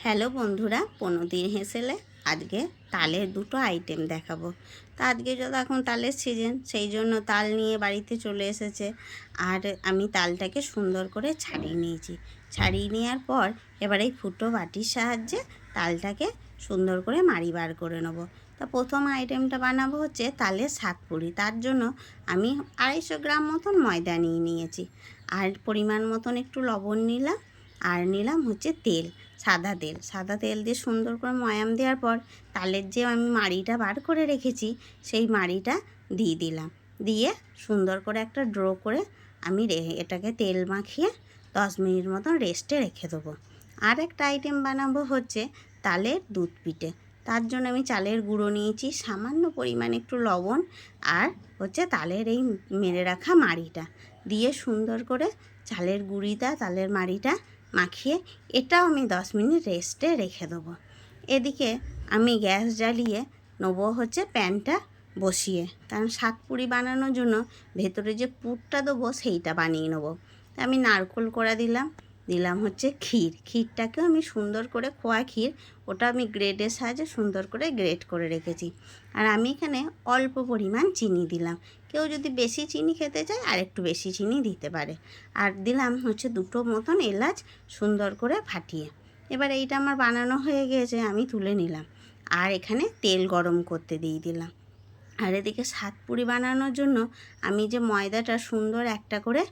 Hello বন্ধুরা, 15 দিন হেসেলে আজকে তালের দুটো আইটেম দেখাবো। তা আজকে যত এখন তালের সিজন, সেই জন্য তাল নিয়ে বাড়িতে চলে এসেছে। আর আমি তালটাকে সুন্দর করে ছাড়িয়ে নিয়েছি। ছাড়িয়ে নেওয়ার পর এবার এই ফুটো বাটির সাহায্যে তালটাকে সুন্দর করে মাড়ি বার করে নেব। তা প্রথম আইটেমটা বানাবো হচ্ছে তালের সাতপুরি। তার জন্য আমি 250 গ্রাম মতন ময়দা নিয়ে নিয়েছি, আর পরিমাণ মতন একটু লবণ নিলাম, আর নিলাম হচ্ছে তেল, সাদা তেল দিয়ে সুন্দর করে ময়াম দেওয়ার পর তালের যে আমি মাড়িটা বার করে রেখেছি সেই মাড়িটা দিয়ে দিলাম। দিয়ে সুন্দর করে একটা ড্র করে আমি এটাকে তেল মাখিয়ে 10 মিনিট মতন রেস্টে রেখে দেবো। আর একটা আইটেম বানাবো হচ্ছে তালের দুধ পিঠে। তার জন্য আমি চালের গুঁড়ো নিয়েছি, সামান্য পরিমাণে একটু লবণ, আর হচ্ছে তালের এই মেরে রাখা মাড়িটা দিয়ে সুন্দর করে চালের গুঁড়িটা তালের মাড়িটা মাখিয়ে এটাও আমি 10 মিনিট রেস্টে রেখে দেবো। এদিকে আমি গ্যাস জ্বালিয়ে নেবো হচ্ছে প্যানটা বসিয়ে, কারণ সাতপুরি বানানোর জন্য ভেতরে যে পুরটা দেবো সেইটা বানিয়ে নেবো। আমি নারকেল কোড়া দিলাম হচ্ছে ক্ষীরটাকেও আমি সুন্দর করে খোয়া ক্ষীর, ওটা আমি গ্রেডের সাহায্যে সুন্দর করে গ্রেড করে রেখেছি। আর আমি এখানে অল্প পরিমাণ চিনি দিলাম, কেউ যদি বেশি চিনি খেতে চায় আর একটু বেশি চিনি দিতে পারে। আর দিলাম হচ্ছে 2টো মতন এলাচ সুন্দর করে ফাটিয়ে। এবার এইটা আমার বানানো হয়ে গিয়েছে, আমি তুলে নিলাম। আর এখানে তেল গরম করতে দিয়ে দিলাম। আর এদিকে সাতপুরি বানানোর জন্য আমি যে ময়দাটা সুন্দর একটা করে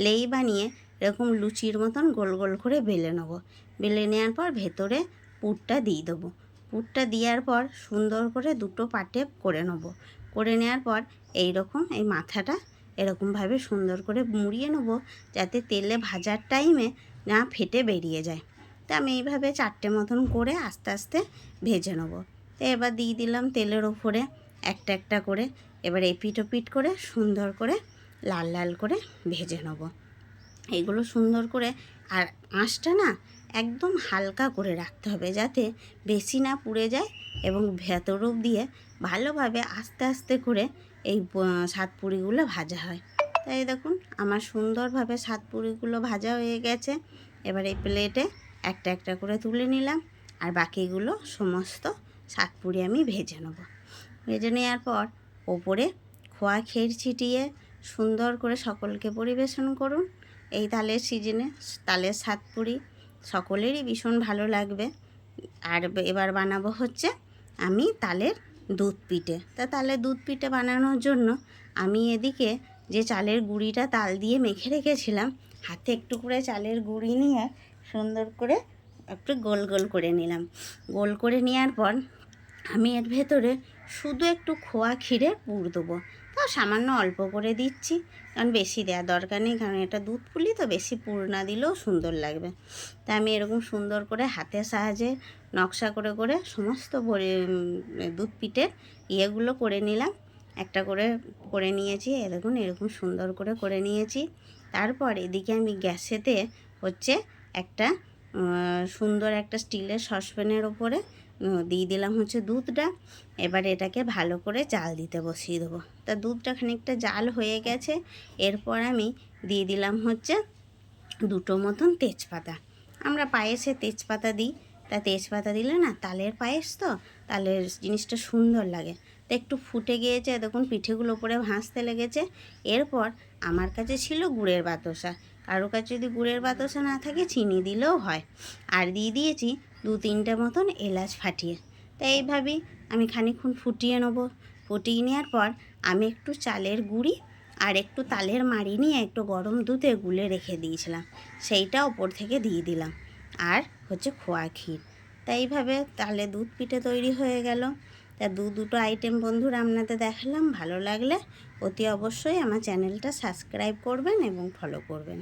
লেই বানিয়ে এরকম লুচির মতন গোল গোল করে বেলে নেব। বেলে নেওয়ার পর ভেতরে পুরটা দিয়ে দেবো। পুরটা দেওয়ার পর সুন্দর করে 2টো পার্টে করে নেব। করে নেওয়ার পর এই মাথাটা এরকমভাবে সুন্দর করে মুড়িয়ে নেব, যাতে তেলে ভাজার টাইমে না ফেটে বেরিয়ে যায়। তো আমি এইভাবে 4টে মতন করে আস্তে আস্তে ভেজে নেব। তো এবার দিয়ে দিলাম তেলের ওপরে একটা একটা করে। এবার এপিট ওপিট করে সুন্দর করে লাল লাল করে ভেজে নেব এইগুলো সুন্দর করে। আর আঁচটা না একদম হালকা করে রাখতে হবে, যাতে বেশি না পুড়ে যায় এবং ভেতর দিয়ে ভালোভাবে আস্তে আস্তে করে এই সাতপুরিগুলো ভাজা হয়। তাই দেখুন আমার সুন্দরভাবে সাতপুরিগুলো ভাজা হয়ে গেছে। এবার এই প্লেটে একটা একটা করে তুলে নিলাম, আর বাকিগুলো সমস্ত সাতপুরি আমি ভেজে নেব। ভেজে নেওয়ার পর ওপরে খোয়া ক্ষীর ছিটিয়ে সুন্দর করে সকলকে পরিবেশন করুন। এই তালের সিজনে তালের সাতপুরি সকলেরই ভীষণ ভালো লাগবে। আর এবার বানাবো হচ্ছে আমি তালের দুধ পিঠে। তা তালের দুধ পিঠে বানানোর জন্য আমি এদিকে যে চালের গুঁড়িটা তাল দিয়ে মেখে রেখেছিলাম, হাতে একটু করে চালের গুঁড়ি নিয়ে সুন্দর করে একটু গোল গোল করে নিলাম। গোল করে নেওয়ার পর আমি এর ভেতরে শুধু একটু খোয়া ক্ষীরের পুর দেবো। তাও সামান্য অল্প করে দিচ্ছি, কারণ বেশি দেওয়ার দরকার নেই, কারণ এটা দুধ পুলি তো বেশি পুর না দিলেও সুন্দর লাগবে। তা আমি এরকম সুন্দর করে হাতের সাহায্যে নকশা করে করে সমস্ত দুধ পিঠের ইয়েগুলো করে নিলাম। একটা করে করে নিয়েছি, এরকম সুন্দর করে করে নিয়েছি। তারপর এদিকে আমি গ্যাসেতে হচ্ছে একটা সুন্দর একটা স্টিলের সসপ্যানের ওপরে দিয়ে দিলাম হচ্ছে দুধটা। এবার এটাকে ভালো করে জাল দিতে বসিয়ে দেবো। তা দুধটা খানিকটা জাল হয়ে গেছে। এরপর আমি দিয়ে দিলাম হচ্ছে 2টো মতন তেজপাতা। আমরা পায়েসে তেজপাতা দিই, তা তেজপাতা দিলে না তালের পায়েস তো তালের জিনিসটা সুন্দর লাগে। তো একটু ফুটে গিয়েছে, দেখুন পিঠেগুলো উপরে ভাসতে লেগেছে। এরপর আমার কাছে ছিল গুড়ের বাতাসা, কারো কাছে যদি গুড়ের বাতাসা না থাকে চিনি দিলেও হয়। আর দিয়ে দিয়েছি 2-3টে মতন এলাচ ফাটিয়ে। তাই এইভাবেই আমি খানিকক্ষণ ফুটিয়ে নেবো। ফুটিয়ে নেওয়ার পর আমি একটু চালের গুঁড়ি আর একটু তালের মাড়ি নিয়ে একটু গরম দুধে গুলে রেখে দিয়েছিলাম, সেইটা ওপর থেকে দিয়ে দিলাম। আর হচ্ছে খোয়া ক্ষীর। তাই এইভাবে তালে দুধ পিঠে তৈরি হয়ে গেল। তা দুটো আইটেম বন্ধুরা আপনাদের দেখালাম। ভালো লাগলে অতি অবশ্যই আমার চ্যানেলটা সাবস্ক্রাইব করবেন এবং ফলো করবেন।